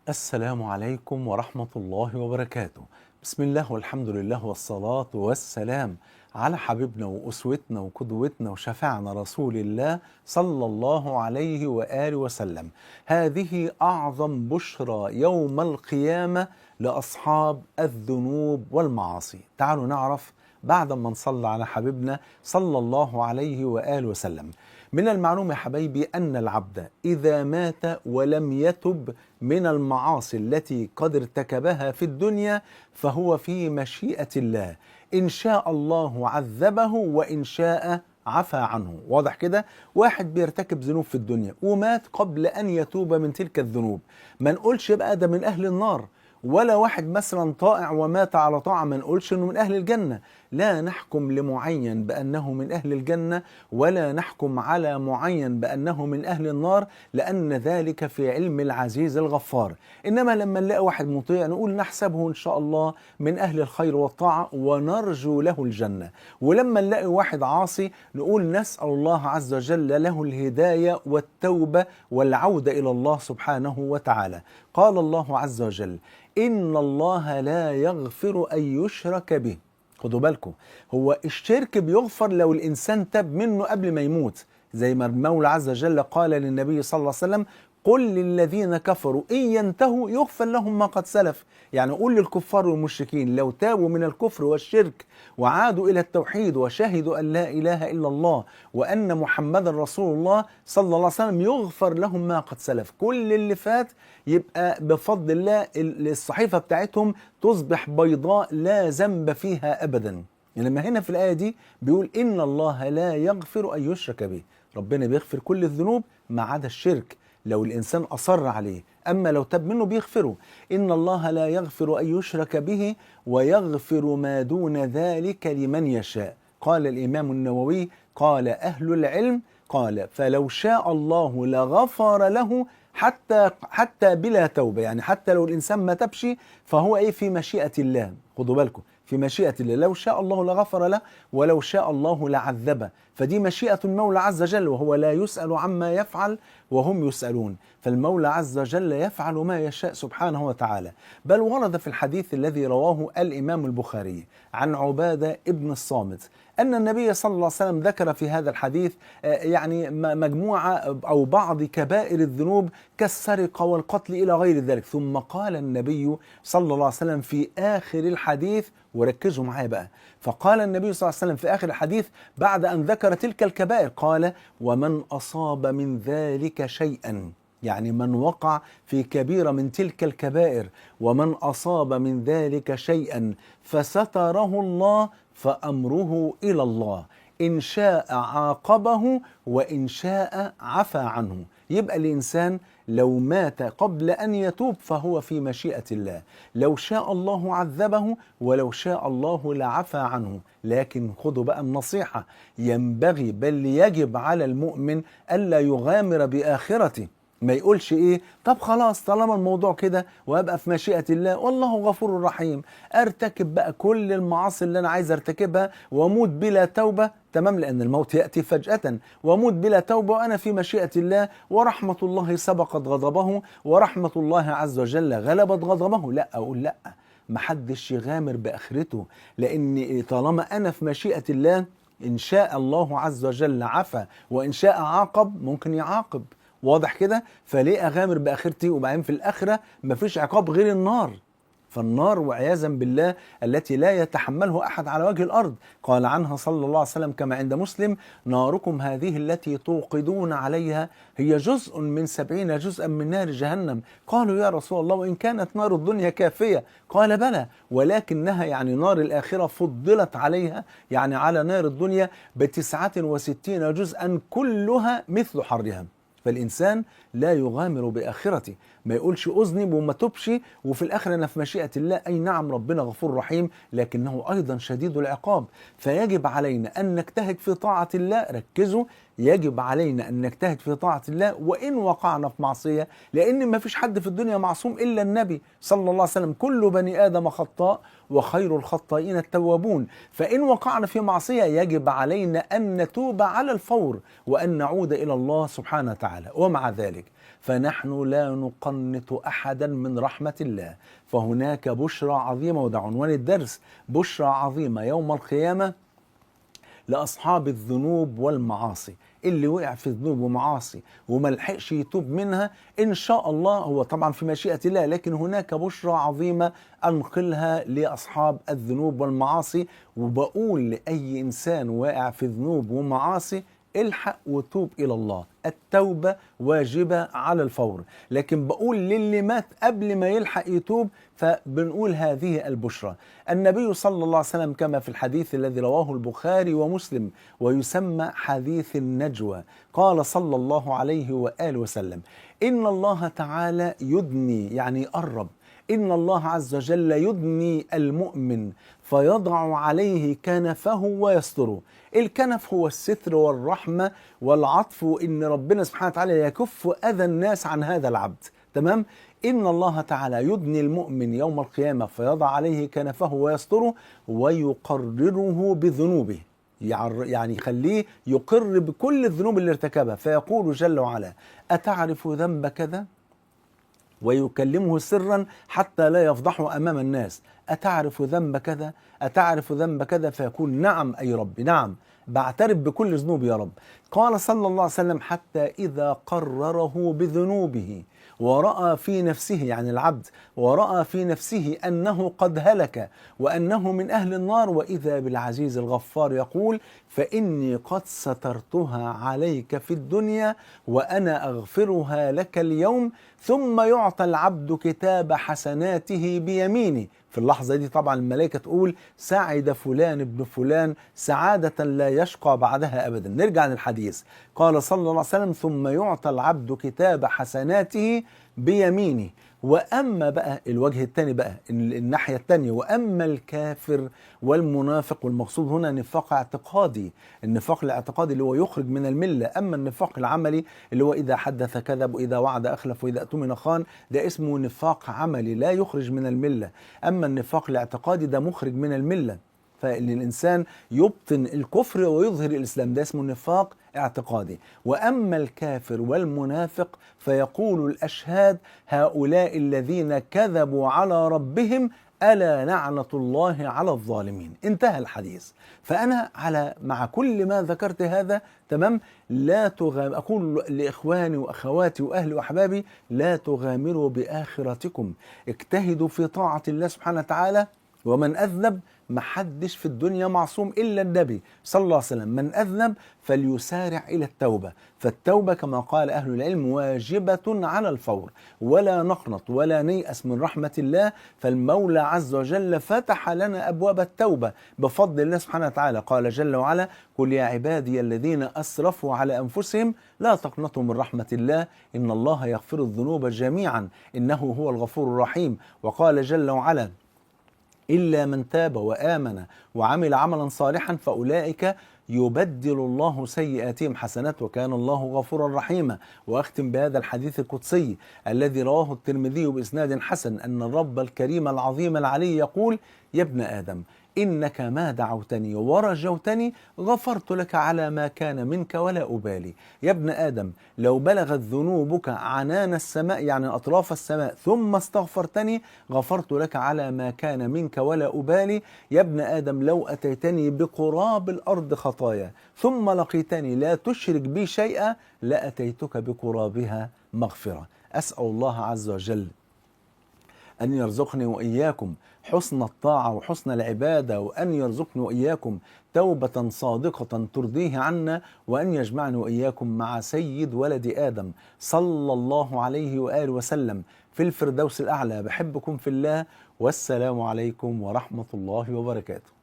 السلام عليكم ورحمة الله وبركاته. بسم الله والحمد لله والصلاة والسلام على حبيبنا وأسوتنا وقدوتنا وشفاعنا رسول الله صلى الله عليه وآله وسلم. هذه أعظم بشرى يوم القيامة لأصحاب الذنوب والمعاصي. تعالوا نعرف بعد ما نصلي على حبيبنا صلى الله عليه وآله وسلم. من المعلوم يا حبايبي أن العبد إذا مات ولم يتب من المعاصي التي قد ارتكبها في الدنيا فهو في مشيئة الله، إن شاء الله عذبه وإن شاء عفى عنه. واضح كده؟ واحد بيرتكب ذنوب في الدنيا ومات قبل أن يتوب من تلك الذنوب، ما نقولش بقى ده من أهل النار. ولا واحد مثلا طائع ومات على طاعة ما نقولش انه من اهل الجنة. لا نحكم لمعين بانه من اهل الجنة ولا نحكم على معين بانه من اهل النار، لان ذلك في علم العزيز الغفار. انما لما نلاقي واحد مطيع نقول نحسبه ان شاء الله من اهل الخير والطاعة ونرجو له الجنة. ولما نلاقي واحد عاصي نقول نسأل الله عز وجل له الهداية والتوبة والعودة الى الله سبحانه وتعالى. قال الله عز وجل: إن الله لا يغفر أن يشرك به. خدوا بالكم، هو الشرك بيغفر لو الإنسان تاب منه قبل ما يموت، زي ما المولى عز وجل قال للنبي صلى الله عليه وسلم: قل للذين كفروا إن ينتهوا يغفر لهم ما قد سلف. يعني قول للكفار والمشركين لو تابوا من الكفر والشرك وعادوا إلى التوحيد وشهدوا أن لا إله إلا الله وأن محمدا رسول الله صلى الله عليه وسلم يغفر لهم ما قد سلف. كل اللي فات يبقى بفضل الله الصحيفة بتاعتهم تصبح بيضاء لا ذنب فيها أبدا. يعني لما هنا في الآية دي بيقول إن الله لا يغفر أن يشرك به، ربنا بيغفر كل الذنوب ما عدا الشرك لو الإنسان أصر عليه، أما لو تاب منه بيغفره. إن الله لا يغفر أن يشرك به ويغفر ما دون ذلك لمن يشاء. قال الإمام النووي قال أهل العلم قال فلو شاء الله لغفر له حتى بلا توبة، يعني حتى لو الإنسان ما تبش فهو في مشيئة الله. خدوا بالكم، في مشيئة الله، لو شاء الله لغفر له ولو شاء الله لعذبه، فدي مشيئة المولى عز وجل، وهو لا يسأل عما يفعل وهم يسألون. فالمولى عز وجل يفعل ما يشاء سبحانه وتعالى. بل ورد في الحديث الذي رواه الإمام البخاري عن عبادة ابن الصامت أن النبي صلى الله عليه وسلم ذكر في هذا الحديث يعني مجموعة أو بعض كبائر الذنوب كالسرقة والقتل إلى غير ذلك، ثم قال النبي صلى الله عليه وسلم في آخر الحديث، وركزوا معايا بقى، فقال النبي صلى الله عليه وسلم في آخر الحديث بعد أن ذكر تلك الكبائر قال: ومن أصاب من ذلك شيئا، يعني من وقع في كبيرة من تلك الكبائر، ومن أصاب من ذلك شيئا فستره الله فأمره إلى الله، إن شاء عاقبه وإن شاء عفى عنه. يبقى الإنسان لو مات قبل أن يتوب فهو في مشيئة الله، لو شاء الله عذبه ولو شاء الله لعفى عنه. لكن خذوا بقى النصيحة، ينبغي بل يجب على المؤمن ألا يغامر بآخرته. ما يقولش طب خلاص طالما الموضوع كده وابقى في مشيئة الله والله غفور رحيم، ارتكب بقى كل المعاصي اللي انا عايز ارتكبها واموت بلا توبة. تمام، لان الموت يأتي فجأة، واموت بلا توبة وانا في مشيئة الله، ورحمة الله سبقت غضبه ورحمة الله عز وجل غلبت غضبه. لا، اقول لا، محدش يغامر بآخرته، لان طالما انا في مشيئة الله ان شاء الله عز وجل عفى وان شاء عاقب، ممكن يعاقب. واضح كده؟ فليه اغامر باخرتي وبعدين في الاخره مفيش عقاب غير النار؟ فالنار وعياذا بالله التي لا يتحمله احد على وجه الارض، قال عنها صلى الله عليه وسلم كما عند مسلم: ناركم هذه التي توقدون عليها هي جزء من 70 جزءا من نار جهنم. قالوا يا رسول الله وان كانت نار الدنيا كافيه؟ قال بلى، ولكنها يعني نار الاخره فضلت عليها، يعني على نار الدنيا ب69 جزءا كلها مثل حرها. فالإنسان لا يغامر بآخرته، ما يقولش أذنب وما تبش وفي الآخر أنا في مشيئة الله. أي نعم ربنا غفور رحيم، لكنه أيضا شديد العقاب. فيجب علينا أن نجتهد في طاعة الله. ركزوا، يجب علينا أن نجتهد في طاعة الله وإن وقعنا في معصية، لأن ما فيش حد في الدنيا معصوم إلا النبي صلى الله عليه وسلم: كل بني آدم خطاء وخير الخطائين التوابون. فإن وقعنا في معصية يجب علينا أن نتوب على الفور وأن نعود إلى الله سبحانه وتعالى. ومع ذلك فنحن لا نقنط أحدا من رحمة الله. فهناك بشرى عظيمة، وده عنوان الدرس، بشرى عظيمة يوم القيامة لأصحاب الذنوب والمعاصي. اللي وقع في ذنوب ومعاصي وما لحقش يتوب منها، إن شاء الله هو طبعا في مشيئة الله، لكن هناك بشرى عظيمة أنقلها لأصحاب الذنوب والمعاصي. وبقول لأي إنسان واقع في ذنوب ومعاصي: الحق وتوب إلى الله، التوبة واجبة على الفور. لكن بقول للي مات قبل ما يلحق يتوب، فبنقول هذه البشرى. النبي صلى الله عليه وسلم كما في الحديث الذي رواه البخاري ومسلم ويسمى حديث النجوى، قال صلى الله عليه وآله وسلم: إن الله تعالى يدني، يعني يقرب، إن الله عز وجل يدني المؤمن فيضع عليه كنفه ويستره. الكنف هو الستر والرحمة والعطف، إن ربنا سبحانه وتعالى يكف أذى الناس عن هذا العبد. تمام؟ إن الله تعالى يدني المؤمن يوم القيامة فيضع عليه كنفه ويستره ويقرره بذنوبه، يعني يخليه يقر بكل الذنوب اللي ارتكبها، فيقول جل وعلا: أتعرف ذنب كذا؟ ويكلمه سرا حتى لا يفضحه أمام الناس: أتعرف ذنب كذا؟ أتعرف ذنب كذا؟ فيقول: نعم أي رب، نعم، بعترف بكل ذنوب يا رب. قال صلى الله عليه وسلم: حتى إذا قرره بذنوبه ورأى في نفسه، يعني العبد، ورأى في نفسه أنه قد هلك وأنه من أهل النار، وإذا بالعزيز الغفار يقول: فإني قد سترتها عليك في الدنيا وأنا أغفرها لك اليوم. ثم يعطى العبد كتاب حسناته بيمينه. في اللحظة دي طبعا الملائكة تقول: سعد فلان ابن فلان سعادة لا يشقى بعدها أبدا. نرجع للحديث. قال صلى الله عليه وسلم: ثم يعطى العبد كتاب حسناته بيمينه. وأما بقى الوجه الثاني، بقى الناحية الثانية: وأما الكافر والمنافق، والمقصود هنا نفاق اعتقادي، النفاق الاعتقادي اللي هو يخرج من الملة. أما النفاق العملي اللي هو إذا حدث كذب وإذا وعد أخلف وإذا اؤتمن خان، ده اسمه نفاق عملي لا يخرج من الملة. أما النفاق الاعتقادي ده مخرج من الملة، فإن الإنسان يبطن الكفر ويظهر الإسلام، ده اسمه نفاق اعتقادي. وأما الكافر والمنافق فيقول الأشهاد: هؤلاء الذين كذبوا على ربهم ألا لعنة الله على الظالمين. انتهى الحديث. فأنا مع كل ما ذكرت هذا، تمام، أقول لإخواني وأخواتي وأهلي وأحبابي: لا تغامروا بآخرتكم، اجتهدوا في طاعة الله سبحانه وتعالى. ومن أذنب، محدش في الدنيا معصوم إلا النبي صلى الله عليه وسلم، من أذنب فليسارع إلى التوبة. فالتوبة كما قال أهل العلم واجبة على الفور، ولا نقنط ولا نيأس من رحمة الله. فالمولى عز وجل فتح لنا أبواب التوبة بفضل الله سبحانه وتعالى. قال جل وعلا: قل يا عبادي الذين أسرفوا على أنفسهم لا تقنطوا من رحمة الله إن الله يغفر الذنوب جميعا إنه هو الغفور الرحيم. وقال جل وعلا: إلا من تاب وآمن وعمل عملا صالحا فأولئك يبدل الله سيئاتهم حسنات وكان الله غفورا رحيما. وأختم بهذا الحديث القدسي الذي رواه الترمذي بإسناد حسن، أن الرب الكريم العظيم العلي يقول: يا ابن آدم إنك ما دعوتني ورجوتني غفرت لك على ما كان منك ولا أبالي. يا ابن آدم لو بلغت ذنوبك عنان السماء، يعني أطراف السماء، ثم استغفرتني غفرت لك على ما كان منك ولا أبالي. يا ابن آدم لو أتيتني بقراب الأرض خطايا ثم لقيتني لا تشرك بي شيئا لأتيتك بقرابها مغفرة. أسأل الله عز وجل أن يرزقني وإياكم حسن الطاعة وحسن العبادة، وأن يرزقني وإياكم توبة صادقة ترضيه عنا، وأن يجمعني وإياكم مع سيد ولد آدم صلى الله عليه وآله وسلم في الفردوس الأعلى. بحبكم في الله، والسلام عليكم ورحمة الله وبركاته.